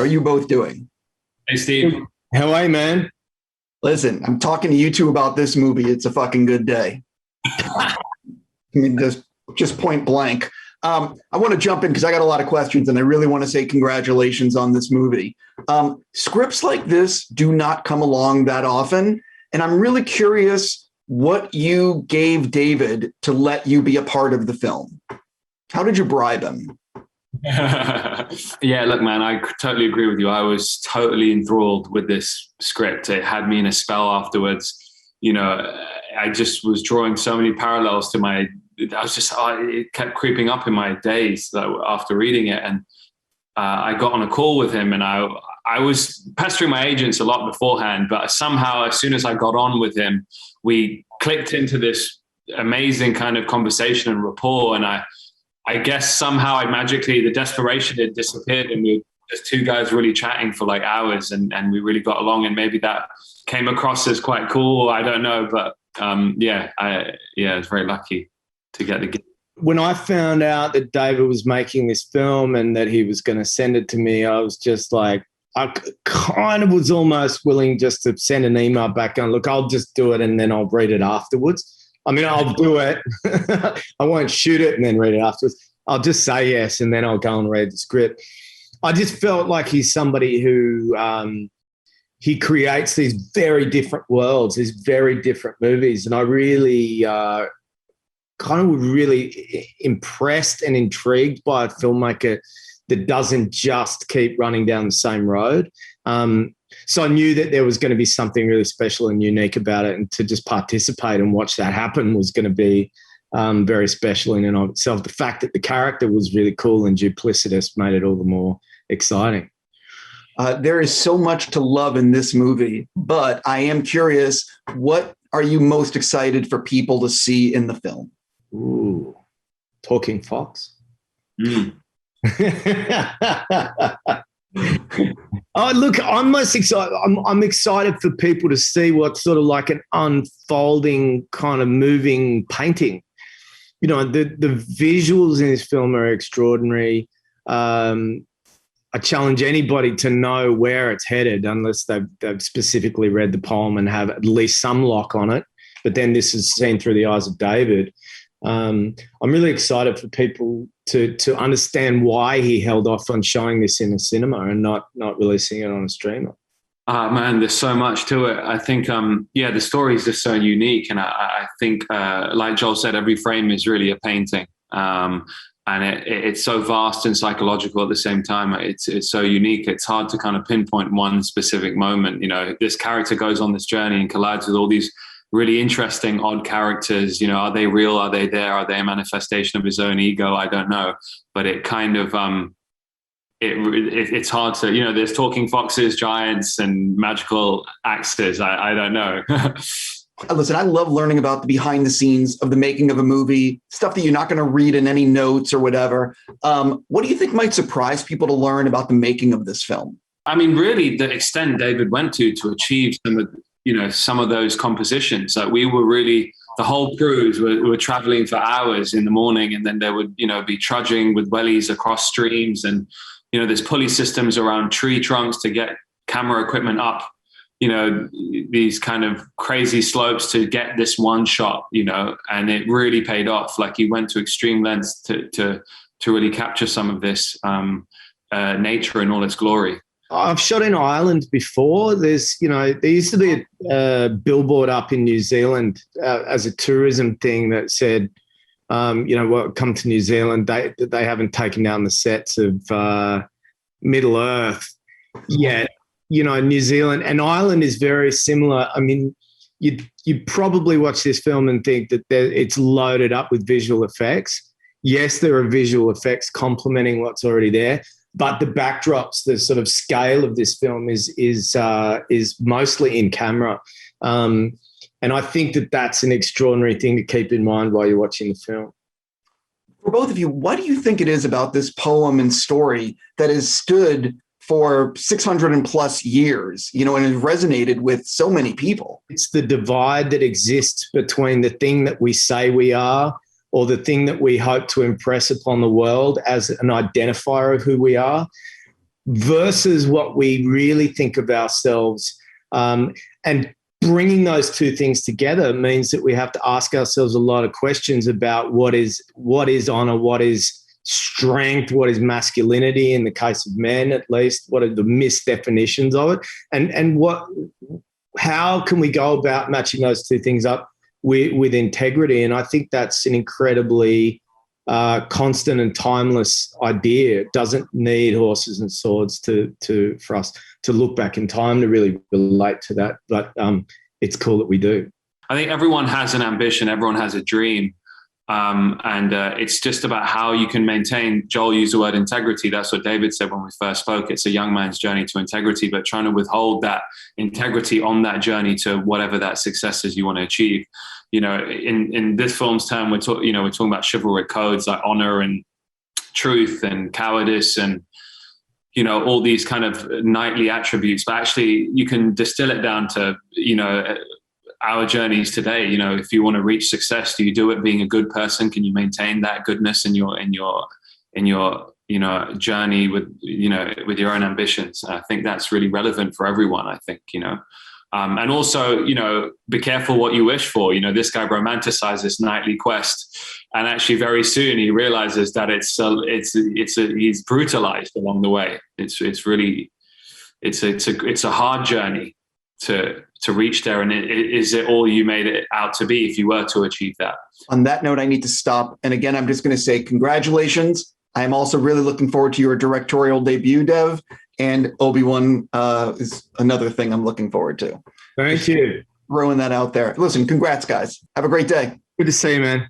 are you both doing? Hey, Steve. How are you, man? Listen, I'm talking to you two about this movie. It's a fucking good day. I mean, just point blank. I want to jump in because I got a lot of questions and I really want to say congratulations on this movie. Scripts like this do not come along that often. And I'm really curious what you gave David to let you be a part of the film. How did you bribe him? Yeah, look, man, I totally agree with you. I was totally enthralled with this script. It had me in a spell afterwards. You know, I just was drawing so many parallels to it kept creeping up in my days after reading it. And I got on a call with him and I was pestering my agents a lot beforehand, but somehow as soon as I got on with him, we clicked into this amazing kind of conversation and rapport. And I guess somehow the desperation had disappeared and we were just two guys really chatting for like hours and we really got along, and maybe that came across as quite cool. I don't know, but I was very lucky to get the gift. When I found out that David was making this film and that he was going to send it to me, I was just like, I kind of was almost willing just to send an email back and look, I'll just do it and then I'll read it afterwards. I mean, I'll do it. I won't shoot it and then read it afterwards. I'll just say yes and then I'll go and read the script. I just felt like he's somebody who he creates these very different worlds, these very different movies. And I really kind of really impressed and intrigued by a filmmaker that doesn't just keep running down the same road. So I knew that there was going to be something really special and unique about it, and to just participate and watch that happen was going to be very special in and of itself. The fact that the character was really cool and duplicitous made it all the more exciting. There is so much to love in this movie, but I am curious, what are you most excited for people to see in the film? Ooh, talking fox. Mm. Oh, look, I'm most excited. I'm excited for people to see what's sort of like an unfolding kind of moving painting. You know, the visuals in this film are extraordinary. I challenge anybody to know where it's headed unless they've specifically read the poem and have at least some lock on it. But then this is seen through the eyes of David. I'm really excited for people to understand why he held off on showing this in a cinema and not releasing it on a streamer. Man, there's so much to it. I think, the story is just so unique. And I think, like Joel said, every frame is really a painting. And it's so vast and psychological at the same time. It's so unique. It's hard to kind of pinpoint one specific moment. You know, this character goes on this journey and collides with all these really interesting, odd characters. You know, are they real? Are they there? Are they a manifestation of his own ego? I don't know. But it kind of, it's hard to, you know, there's talking foxes, giants, and magical axes. I don't know. Listen, I love learning about the behind the scenes of the making of a movie, stuff that you're not going to read in any notes or whatever. What do you think might surprise people to learn about the making of this film? I mean, really, the extent David went to achieve some of those compositions. Like we were really, the whole crews were traveling for hours in the morning, and then they would, be trudging with wellies across streams, and there's pulley systems around tree trunks to get camera equipment up. These kind of crazy slopes to get this one shot, and it really paid off. Like he went to extreme lengths to really capture some of this nature in all its glory. I've shot in Ireland before. There used to be a billboard up in New Zealand as a tourism thing that said, come to New Zealand. They haven't taken down the sets of Middle Earth yet. New Zealand and Ireland is very similar. I mean, you probably watch this film and think that it's loaded up with visual effects. Yes, there are visual effects complementing what's already there, but the backdrops, the sort of scale of this film is mostly in camera. And I think that that's an extraordinary thing to keep in mind while you're watching the film. For both of you, what do you think it is about this poem and story that has stood for 600 and plus years, and has resonated with so many people? It's the divide that exists between the thing that we say we are or the thing that we hope to impress upon the world as an identifier of who we are. versus what we really think of ourselves. And bringing those two things together means that we have to ask ourselves a lot of questions about what is honor, what is strength, what is masculinity in the case of men, at least, what are the misdefinitions of it, and how can we go about matching those two things up with integrity. And I think that's an incredibly constant and timeless idea. It doesn't need horses and swords for us to look back in time to really relate to that. But it's cool that we do. I think everyone has an ambition. Everyone has a dream. And it's just about how you can maintain. Joel used the word integrity. That's what David said when we first spoke. It's a young man's journey to integrity, but trying to withhold that integrity on that journey to whatever that success is you want to achieve. You know, in this film's term, we're talking about chivalric codes like honor and truth and cowardice and, you know, all these kind of knightly attributes. But actually, you can distill it down to, you know, our journeys today. You know, if you want to reach success, do you do it being a good person? Can you maintain that goodness in your you know, journey with your own ambitions? And I think that's really relevant for everyone. I think, you know, and also, you know, be careful what you wish for. You know, this guy romanticized this knightly quest, and actually very soon he realizes that he's brutalized along the way. It's a hard journey to reach there. And is it all you made it out to be if you were to achieve that? On that note, I need to stop. And again, I'm just going to say congratulations. I'm also really looking forward to your directorial debut, Dev. And Obi-Wan is another thing I'm looking forward to. Thank you. Throwing that out there. Listen, congrats, guys. Have a great day. Good to see you, man.